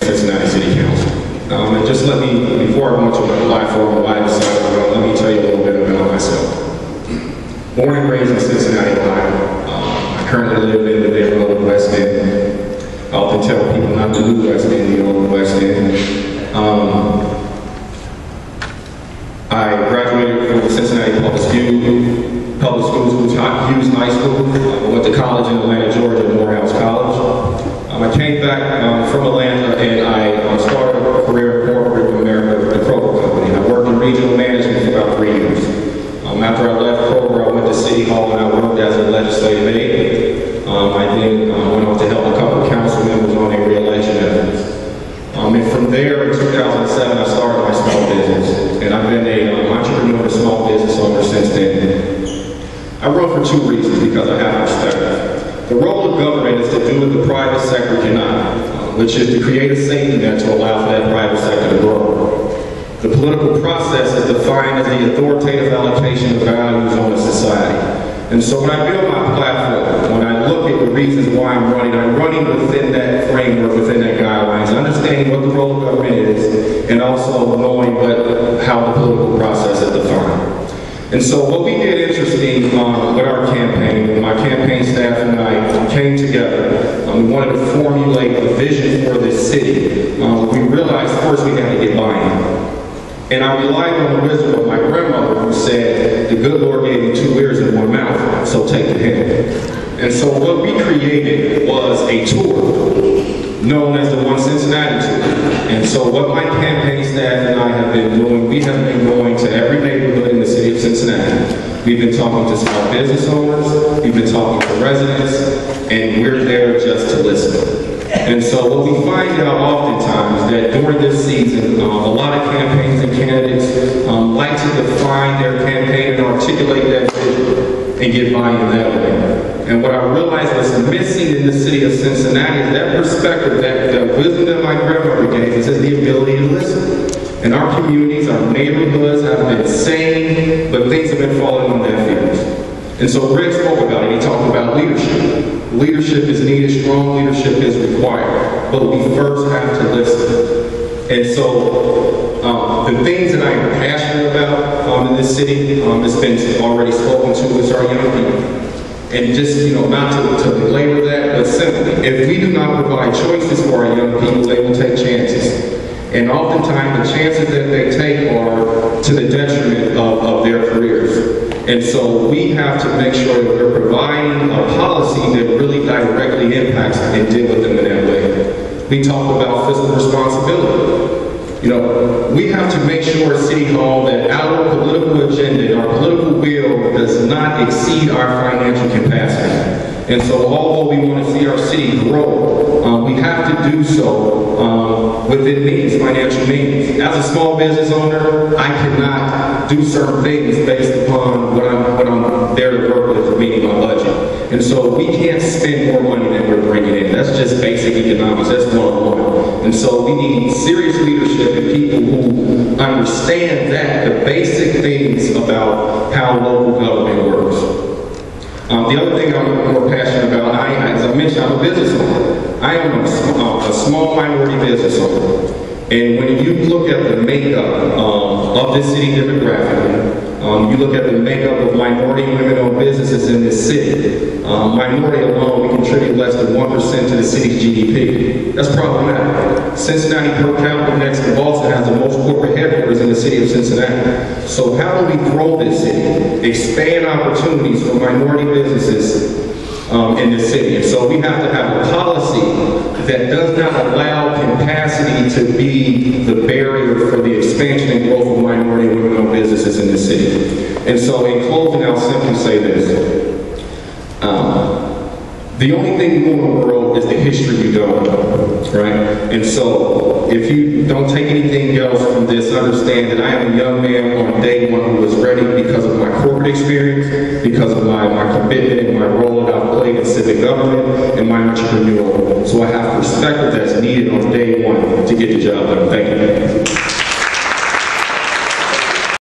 Cincinnati City Council. And just let me, before I go into the platform and why I decided to run, let me tell you a little bit about myself. Born and raised in Cincinnati, Ohio. I currently live in the neighborhood of West End. I often tell people not to do West End, you know, West End. I graduated from the Cincinnati Public Schools, Hughes High School. I went to college in Atlanta, Georgia, at Morehouse College. I came back from Atlanta and I started a career in corporate America, the Kroger Company. I worked in regional management for about 3 years. After I left Kroger, I went to City Hall and I worked as a legislative aide. I then went on to help a couple of council members on their re-election efforts. And from there, in 2007, I started my small business. And I've been an entrepreneur and small business owner since then. I run for 2 reasons, because I have perspective. The role of government is to do what the private sector cannot, which is to create a safety net to allow for that private sector to grow. The political process is defined as the authoritative allocation of values on a society. And so when I build my platform, when I look at the reasons why I'm running within that framework, within that guidelines, understanding what the role of government is, and also knowing how the political process is defined. And so what we did interesting with our campaign, my campaign staff and I came together. We wanted to formulate a vision for this city. We realized first we had to get buy-in. And I relied on the wisdom of my grandmother, who said, the good Lord gave you 2 ears and 1 mouth, so take the hint. And so what we created was a tour known as the One Cincinnati Tour. And so what my campaign staff and I have been doing, we have been going to every neighborhood in the city of Cincinnati. We've been talking to small business owners, we've been talking to residents, and we're there just to listen. And so what we find out oftentimes that during this season, a lot of campaigns and candidates like to define their campaign and articulate that vision and get buy-in that way. And what I realized was missing in the city of Cincinnati is that perspective, that the wisdom that my grandmother gave us, is the ability to listen. And our communities, our neighborhoods have been sane, but things have been falling on deaf ears. And so Rick spoke about it. He talked about leadership. Leadership is needed, strong leadership is required, but we first have to listen. And so the things that I am passionate about in this city, it's been already spoken to, is our young people. And just, not to belabor that, but simply, if we do not provide choices for our young people, they will take chances. And oftentimes the chances that they take are to the detriment of their careers. And so we have to make sure that we're providing a policy that really directly impacts and deal with them in that way. We talk about fiscal responsibility. We have to make sure at City Hall that our political agenda and our political will does not exceed our financial capacity. And so although we want to see our city grow, we have to do so within means, financial means. As a small business owner, I cannot do certain things based upon what I'm there to work with, meaning my budget. And so we can't spend more money than we're bringing in. That's just basic economics. That's 101. And so we need serious leadership and people who understand the basic things about how local government works. The other thing I'm more passionate about, as I mentioned, I'm a business owner. I am a small minority business owner. And when you look at the makeup of this city demographically, you look at the makeup of minority women-owned businesses in this city, minority alone, we contribute less than 1% to the city's GDP. That's problematic. Cincinnati per capita next to Boston has the most corporate headquarters in the city of Cincinnati. So how do we grow this city, expand opportunities for minority businesses in this city? And so we have to have a policy that does not allow capacity to be the barrier for the expansion and growth of minority women-owned businesses in this city. And so in closing, I'll simply say this. The only thing you know in the world is the history you don't know, right? And so if you don't take anything else from this, understand that I am a young man on day one who was ready because of my corporate experience, because of my commitment and my role that I've played in civic government, and my entrepreneurial. So I have perspective that's needed on day one to get the job done. Thank you.